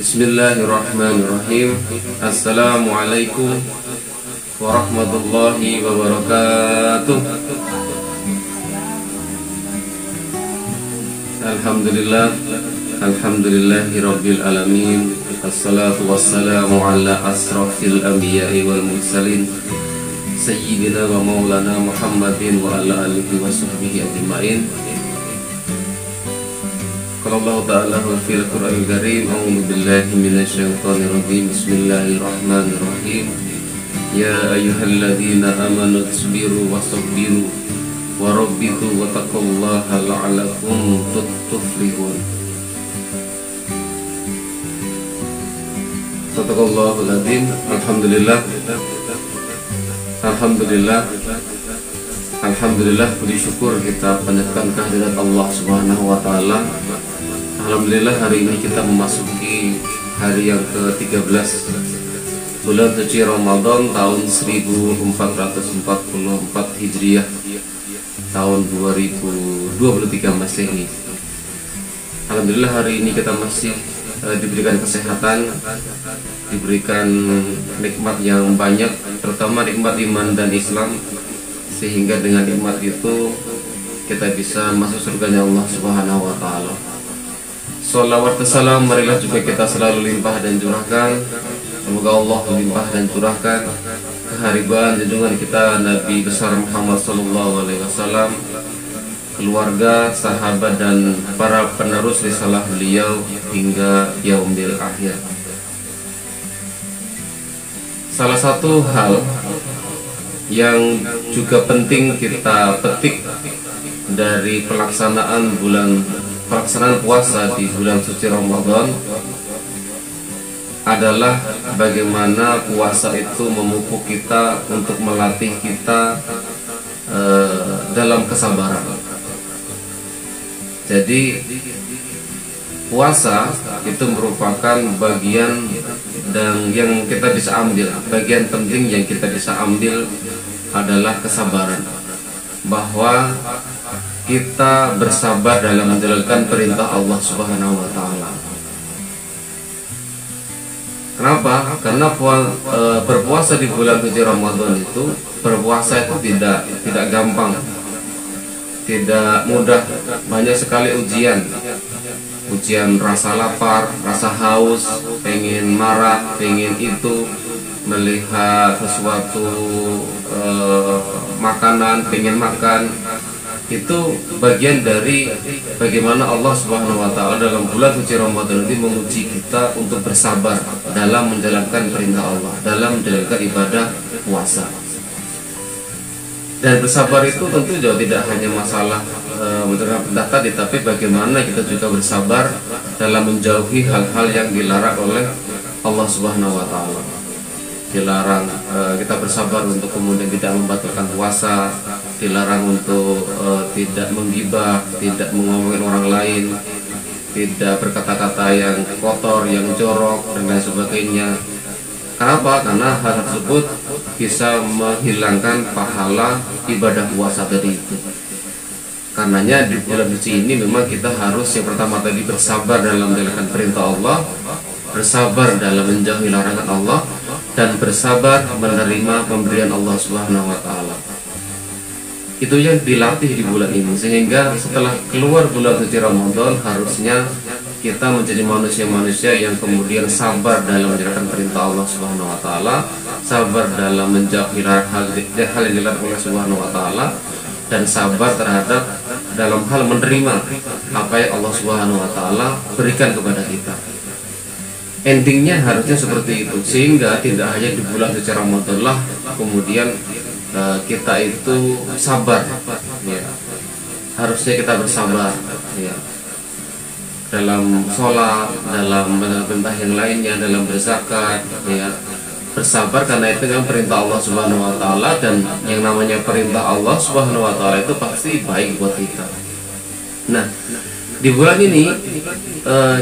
Bismillahirrahmanirrahim. Assalamualaikum warahmatullahi wabarakatuh. Alhamdulillah, alhamdulillahirabbil alamin. Assalatu wassalamu ala asrafil anbiya'i wal mursalin sayyidina wa maulana Muhammadin wa ala alihi wa sahbihi ajma'in. Qala Allah ta'ala fil Qur'anil Karim, a'udzu billahi minasyaitonir rajim. Bismillahirrahmanirrahim. Ya ayyuhalladzina amanu tasbiru wasabbiru warabbitu wattaqullaha la'allakum tuflihun. Sadaqallahul adzim. Alhamdulillah. Alhamdulillah, puji syukur kita panjatkan kehadirat Allah Subhanahu wa taala. Alhamdulillah, hari ini kita memasuki hari yang ke-13 bulan suci Ramadan tahun 1444 Hijriah, tahun 2023 Masehi. Alhamdulillah, hari ini kita masih diberikan kesehatan, diberikan nikmat yang banyak, terutama nikmat iman dan Islam, sehingga dengan nikmat itu kita bisa masuk surganya Allah Subhanahu wa taala. Shalawat dan salam marilah juga kita selalu limpah dan curahkan. Semoga Allah limpah dan curahkan kehariban junjungan kita Nabi besar Muhammad sallallahu alaihi wasallam, keluarga, sahabat dan para penerus risalah beliau hingga yaumil akhir. Salah satu hal yang juga penting kita petik dari pelaksanaan puasa di bulan suci Ramadan adalah bagaimana puasa itu memupuk kita untuk melatih kita dalam kesabaran. Jadi puasa itu merupakan bagian dan yang kita bisa ambil, bagian penting yang kita bisa ambil adalah kesabaran, bahwa kita bersabar dalam menjalankan perintah Allah Subhanahu wa taala. Kenapa? Karena berpuasa di bulan suci Ramadan itu, berpuasa itu tidak gampang, tidak mudah, banyak sekali ujian rasa lapar, rasa haus, pengen marah, pengen itu, melihat sesuatu makanan, pengen makan. Itu bagian dari bagaimana Allah Subhanahu wa taala dalam bulan suci Ramadan ini menguji kita untuk bersabar dalam menjalankan perintah Allah, dalam menjalankan ibadah puasa. Dan bersabar itu tentu juga tidak hanya masalah menjalankan perintah tadi, tapi bagaimana kita juga bersabar dalam menjauhi hal-hal yang dilarang oleh Allah Subhanahu wa taala. Dilarang kita bersabar untuk kemudian tidak membatalkan puasa, dilarang untuk tidak menggibah, tidak mengomongin orang lain, tidak berkata-kata yang kotor, yang jorok dan lain sebagainya. Kenapa? Karena hal tersebut bisa menghilangkan pahala ibadah puasa tadi itu. Karenanya di bulan suci ini memang kita harus yang pertama tadi bersabar dalam menjalankan perintah Allah, bersabar dalam menjauhi larangan Allah, dan bersabar menerima pemberian Allah Subhanahu wa taala. Itu yang dilatih di bulan ini, sehingga setelah keluar bulan suci Ramadan harusnya kita menjadi manusia-manusia yang kemudian sabar dalam menjalankan perintah Allah Subhanahu wa taala, sabar dalam menjauhi hal yang dilarang oleh Subhanahu wa taala, dan sabar terhadap dalam hal menerima apa yang Allah Subhanahu wa taala berikan kepada kita. Endingnya harusnya seperti itu, sehingga tidak hanya di bulan suci Ramadan lah kemudian kita itu sabar, ya. Harusnya kita bersabar, ya, dalam sholat, dalam perintah yang lainnya, dalam berzakat, ya. Bersabar karena itu yang perintah Allah Subhanahu wa taala, dan yang namanya perintah Allah Subhanahu wa taala itu pasti baik buat kita. Nah, di bulan ini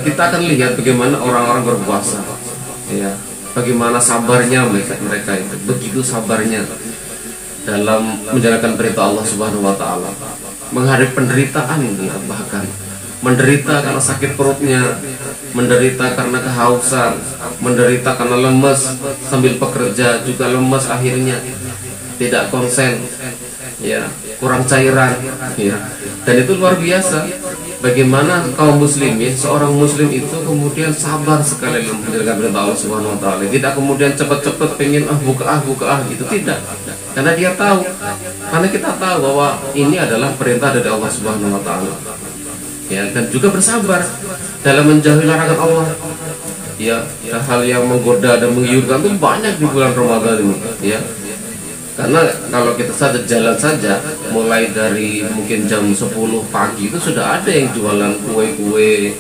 kita akan lihat bagaimana orang-orang berpuasa, ya, bagaimana sabarnya mereka itu, begitu sabarnya dalam menjalankan perintah Allah Subhanahu wa taala, menghadapi penderitaan, bahkan menderita karena sakit perutnya, menderita karena kehausan, menderita karena lemes, sambil bekerja juga lemes, akhirnya tidak konsen, ya, kurang cairan, ya. Dan itu luar biasa. Bagaimana kaum muslimin, seorang muslim itu kemudian sabar sekali dalam menjalankan perintah Allah Subhanahu wa taala. Tidak kemudian cepat-cepat pengen buka gitu, tidak. Karena dia tahu, karena kita tahu bahwa ini adalah perintah dari Allah Subhanahu wa taala. Ya, dan juga bersabar dalam menjauhi larangan Allah. Ya, hal yang menggoda dan menggiurkan itu banyak di bulan Ramadan ini, ya. Karena kalau kita saja jalan saja, mulai dari mungkin jam 10 pagi itu sudah ada yang jualan kue-kue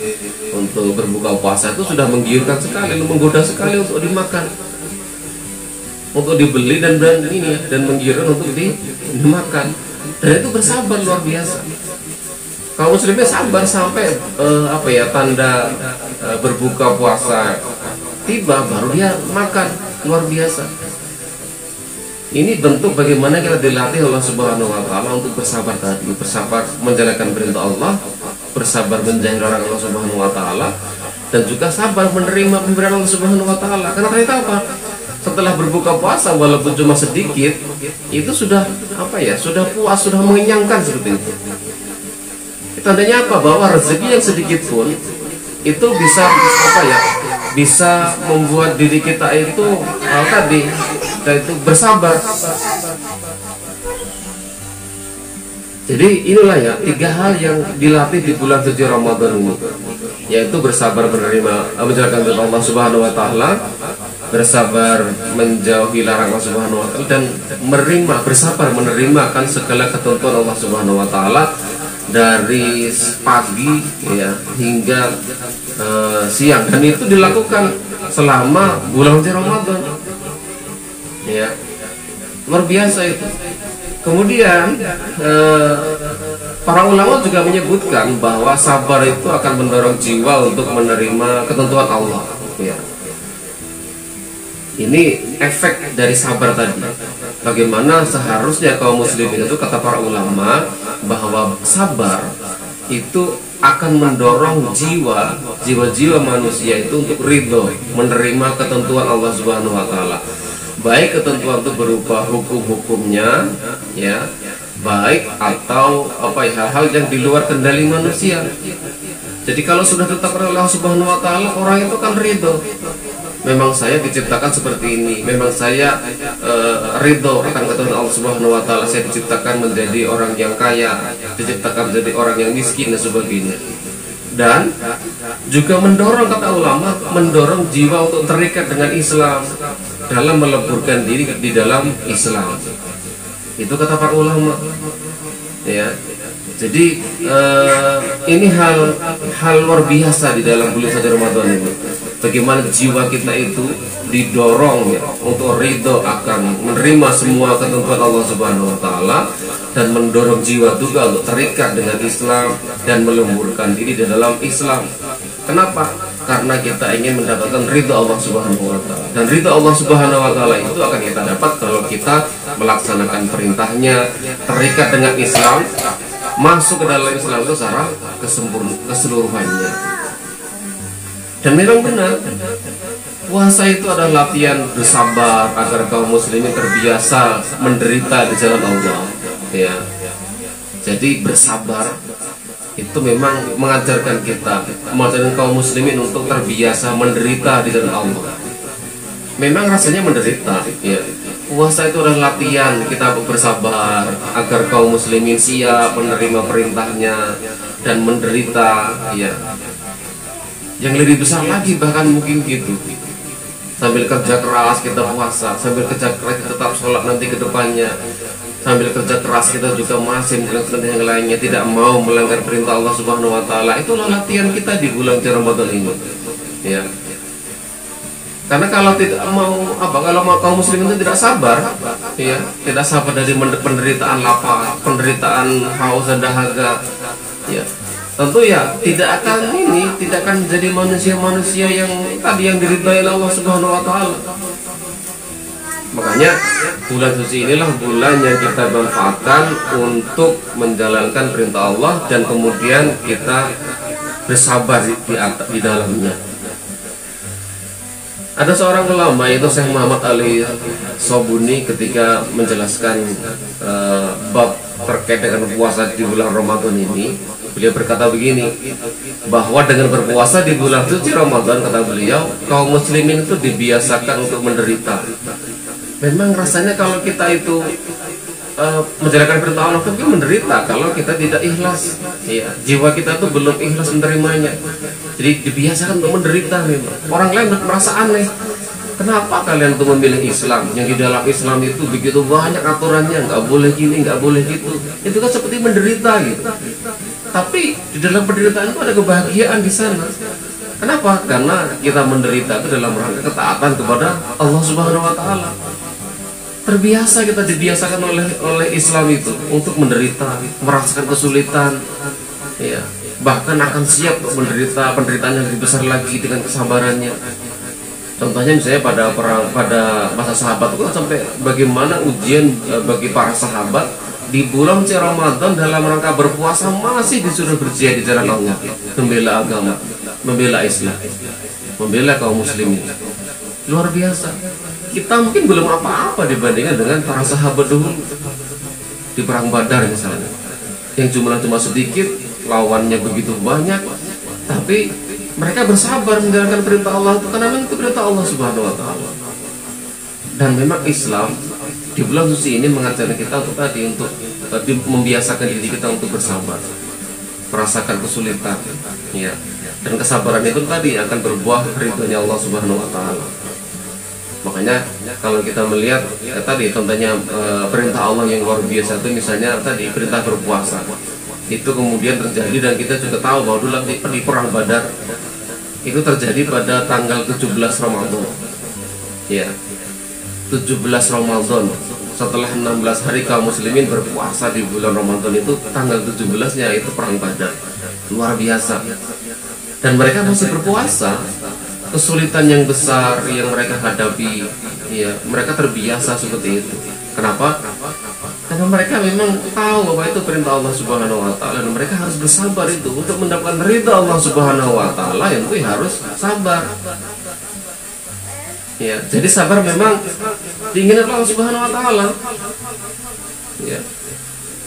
untuk berbuka puasa, itu sudah menggiurkan sekali, menggoda sekali untuk dimakan, untuk dibeli dan ini, dan menggiurkan untuk dimakan. Dan itu bersabar luar biasa. Kalau muslimnya sabar sampai tanda berbuka puasa tiba baru dia makan, luar biasa. Ini bentuk bagaimana kita dilatih Allah Subhanahu wa taala untuk bersabar tadi, bersabar menjalankan perintah Allah, bersabar menjauhi larangan Allah Subhanahu wa taala, dan juga sabar menerima pemberian Allah Subhanahu wa taala. Karena ternyata apa? Setelah berbuka puasa walaupun cuma sedikit, itu sudah sudah puas, sudah mengenyangkan seperti itu. Tandanya apa? Bahwa rezeki yang sedikit pun itu bisa bisa membuat diri kita itu itu bersabar. Jadi inilah ya 3 hal yang dilatih di bulan suci Ramadan ini, yaitu bersabar menjalankan perintah Allah Subhanahu wa taala, bersabar menjauhi larangan Allah Subhanahu wa taala, dan bersabar menerima segala ketentuan Allah Subhanahu wa taala dari pagi, ya, hingga siang, dan itu dilakukan selama bulan suci Ramadan, ya, luar biasa itu. Kemudian para ulama juga menyebutkan bahwa sabar itu akan mendorong jiwa untuk menerima ketentuan Allah, ya. Ini efek dari sabar tadi. Bagaimana seharusnya kaum muslimin itu, kata para ulama, bahwa sabar itu akan mendorong jiwa-jiwa manusia itu untuk ridho menerima ketentuan Allah Subhanahu wa taala. Baik ketentuan itu berupa hukum-hukumnya, ya, baik atau hal-hal yang di luar kendali manusia. Jadi kalau sudah ditetapkan oleh Allah Subhanahu wa taala, orang itu kan ridho. Memang saya diciptakan seperti ini, memang saya ridho akan ketentuan Allah Subhanahu wa taala. Saya diciptakan menjadi orang yang kaya, diciptakan menjadi orang yang miskin dan sebagainya. Dan juga mendorong, kata ulama, mendorong jiwa untuk terikat dengan Islam, dalam meleburkan diri di dalam Islam. Itu kata para ulama, ya. Jadi ini hal luar biasa di dalam bulan suci Ramadan ini. Bagaimana jiwa kita itu didorong, ya, untuk ridho akan menerima semua ketentuan Allah Subhanahu wa taala, dan mendorong jiwa juga untuk terikat dengan Islam dan melemburkan diri di dalam Islam. Kenapa? Karena kita ingin mendapatkan ridho Allah Subhanahu wa taala. Dan ridho Allah Subhanahu wa taala itu akan kita dapat kalau kita melaksanakan perintahnya, terikat dengan Islam, masuk ke dalam Islam itu secara keseluruhannya. Dan memang benar, puasa itu adalah latihan bersabar agar kaum muslimin terbiasa menderita di jalan Allah, ya. Jadi bersabar itu memang mengajarkan kaum muslimin untuk terbiasa menderita di jalan Allah. Memang rasanya menderita, ya. Puasa itu adalah latihan kita bersabar agar kaum muslimin siap menerima perintahnya dan menderita, ya. Yang lebih besar lagi bahkan mungkin gitu, sambil kerja keras kita puasa, sambil kerja keras kita tetap sholat nanti ke depannya, sambil kerja keras kita juga masih melakukan yang lainnya, tidak mau melanggar perintah Allah Subhanahu wa taala. Itulah latihan kita di bulan Ramadan ini, ya. Karena kalau tidak mau kalau kaum muslimin itu tidak sabar, ya, tidak sabar dari penderitaan lapar, penderitaan haus dan dahaga, ya, tentu ya tidak akan menjadi manusia-manusia yang tadi yang diridhai Allah Subhanahu wa taala. Makanya bulan suci inilah bulan yang kita manfaatkan untuk menjalankan perintah Allah, dan kemudian kita bersabar di dalamnya. Ada seorang ulama, itu Syekh Muhammad Ali Sobuni, ketika menjelaskan bab terkait dengan puasa di bulan Ramadan ini, beliau berkata begini, bahwa dengan berpuasa di bulan suci Ramadan, kata beliau, kaum muslimin itu dibiasakan untuk menderita. Memang rasanya kalau kita itu menjalankan perintah Allah, tapi menderita kalau kita tidak ikhlas. Ya, jiwa kita tuh belum ikhlas menerimanya. Jadi dibiasakan untuk menderita memang. Orang lain merasa aneh. Kenapa kalian tuh memilih Islam? Yang di dalam Islam itu begitu banyak aturannya, nggak boleh gini, nggak boleh gitu. Itu kan seperti menderita gitu. Tapi di dalam penderitaan itu ada kebahagiaan di sana. Kenapa? Karena kita menderita itu dalam rangka ketaatan kepada Allah Subhanahu Wa Taala. Terbiasa, kita dibiasakan oleh Islam itu untuk menderita, merasakan kesulitan, ya, bahkan akan siap untuk menderita penderitaan yang lebih besar lagi dengan kesabarannya. Contohnya misalnya pada masa sahabat itu sampai bagaimana ujian bagi para sahabat di bulan suci Ramadan dalam rangka berpuasa masih disuruh berjihad di jalan Allah, membela agama, membela Islam, membela kaum muslimin. Luar biasa. Kita mungkin belum apa-apa dibandingkan dengan para sahabat dulu di perang Badar misalnya, yang jumlah cuma sedikit, lawannya begitu banyak, tapi mereka bersabar menjalankan perintah Allah itu karena memang itu perintah Allah Subhanahu Wa Taala. Dan memang Islam di bulan suci ini mengajarkan kita untuk membiasakan diri kita untuk bersabar, merasakan kesulitan, ya. Dan kesabaran itu tadi akan berbuah ridhonya Allah Subhanahu Wa Taala. Makanya kalau kita melihat tadi contohnya perintah Allah yang luar biasa itu, misalnya tadi perintah berpuasa itu kemudian terjadi, dan kita juga tahu bahwa dulu di perang Badar itu terjadi pada tanggal 17 Ramadan, ya, 17 Ramadan. Setelah 16 hari kaum muslimin berpuasa di bulan Ramadan, itu tanggal 17-nya itu perang Badar. Luar biasa. Dan mereka masih berpuasa. Kesulitan yang besar yang mereka hadapi, ya, mereka terbiasa seperti itu. Kenapa? Karena mereka memang tahu bahwa itu perintah Allah Subhanahu Wa Taala, dan mereka harus bersabar itu untuk mendapatkan ridha Allah Subhanahu Wa Taala, yang itu harus sabar. Ya, jadi sabar memang diinginkan Allah Subhanahu Wa Taala. Ya.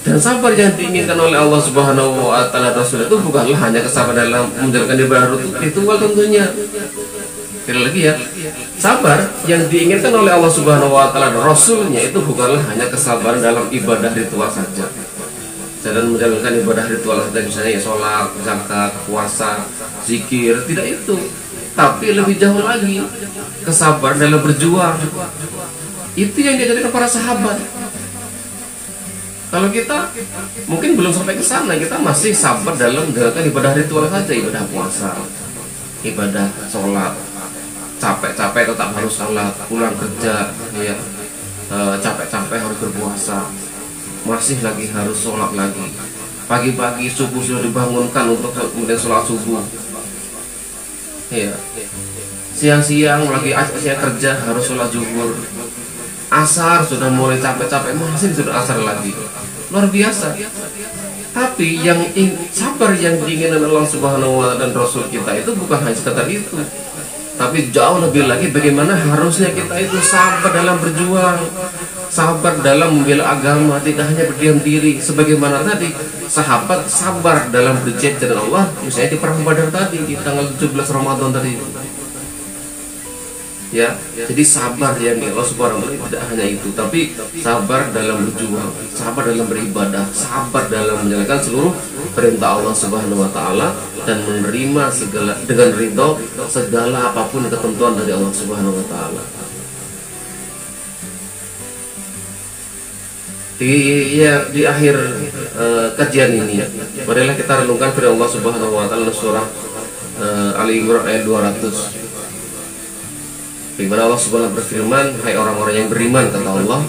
Dan sabar yang diinginkan oleh Allah Subhanahu Wa Taala Rasul itu bukanlah hanya kesabaran dalam menjalankan ibadah ritual tentunya. Sekali lagi ya, sabar yang diinginkan oleh Allah Subhanahu Wa Taala dan Rasulnya itu bukanlah hanya kesabaran dalam ibadah ritual saja. Dalam menjalankan ibadah ritual saja, misalnya ya sholat, zakat, puasa, zikir, tidak itu. Tapi lebih jauh lagi, kesabaran dalam berjuang. Itu yang diajarkan para sahabat. Kalau kita mungkin belum sampai ke sana, kita masih sabar dalam menjalankan ibadah ritual saja, ibadah puasa, ibadah sholat. Capek-capek tetap harus sholat, pulang kerja, ya, capek-capek harus berpuasa, masih lagi harus sholat lagi. Pagi-pagi subuh sudah dibangunkan untuk kemudian sholat subuh, ya. Siang-siang lagi siang kerja harus sholat zuhur. Asar sudah mulai capek-capek, masih sudah asar lagi. Luar biasa. Tapi yang sabar yang diinginkan Allah Subhanahu Wa Taala dan Rasul kita itu bukan hanya sekedar itu, tapi jauh lebih lagi bagaimana harusnya kita itu sabar dalam berjuang, sabar dalam membela agama, tidak hanya berdiam diri. Sebagaimana tadi sahabat sabar dalam berjihad dengan Allah, misalnya di perang Badar tadi di tanggal 17 Ramadan tadi. Ya, jadi sabar ya Allah Subhanahu Wa Taala tidak hanya itu, tapi sabar dalam berjuang, sabar dalam beribadah, sabar dalam menjalankan seluruh perintah Allah Subhanahu Wa Taala, dan menerima segala dengan ridho segala apapun ketentuan dari Allah Subhanahu Wa Taala. Di akhir kajian ini, marilah kita renungkan firman Allah Subhanahu Wa Taala surah Ali Imran ayat 200. Di mana Allah Subhanahu berfirman, hai orang-orang yang beriman, kata Allah,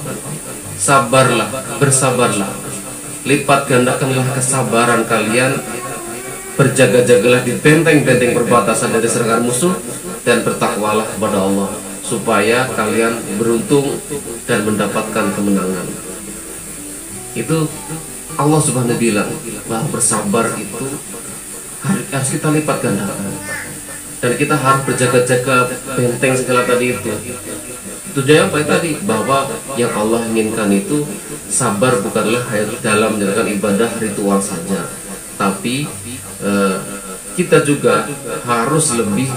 sabarlah, bersabarlah, lipat gandakanlah kesabaran kalian, berjaga-jagalah di benteng-benteng perbatasan dari serangan musuh, dan bertakwalah kepada Allah supaya kalian beruntung dan mendapatkan kemenangan. Itu Allah Subhanahu bilang bahwa bersabar itu harus kita lipat gandakan, dan kita harus berjaga-jaga benteng segala tadi itu. Tujuannya apa tadi? Bahwa yang Allah inginkan itu sabar bukanlah hanya dalam menjalankan ibadah ritual saja, tapi kita juga harus lebih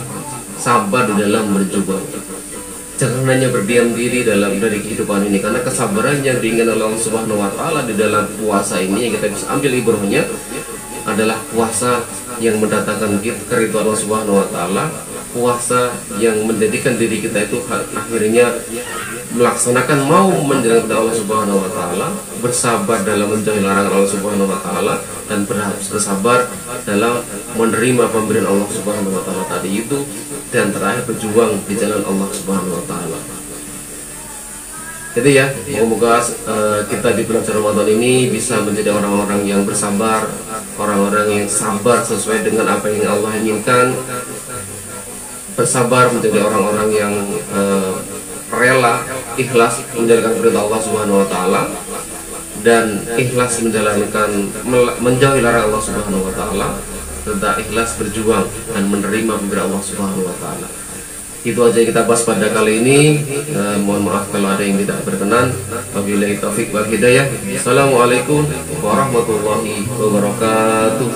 sabar di dalam berjuang. Jangan hanya berdiam diri dari kehidupan ini, karena kesabaran yang diinginkan oleh Allah Subhanahu wa Ta'ala di dalam puasa ini yang kita bisa ambil ibrahnya adalah puasa yang mendatangkan keridhaan Allah Subhanahu wa Ta'ala, puasa yang menjadikan diri kita itu akhirnya melaksanakan mau menjalankan Allah Subhanahu wa Ta'ala, bersabar dalam menjauhi larangan Allah Subhanahu wa Ta'ala, dan bersabar dalam menerima pemberian Allah Subhanahu wa Ta'ala tadi itu, dan terakhir berjuang di jalan Allah Subhanahu wa Ta'ala. Jadi ya, semoga kita di bulan Ramadan ini bisa menjadi orang-orang yang bersabar, orang-orang yang sabar sesuai dengan apa yang Allah inginkan, bersabar menjadi orang-orang yang rela, ikhlas menjalankan perintah Allah Subhanahu wa Ta'ala, dan ikhlas menjauhi larangan Allah Subhanahu wa Ta'ala, serta ikhlas berjuang dan menerima pemberian Allah Subhanahu wa Ta'ala. Itu aja yang kita bahas pada kali ini. Mohon maaf kalau ada yang tidak berkenan. Wabillahi taufik wal hidayah. Assalamualaikum warahmatullahi wabarakatuh.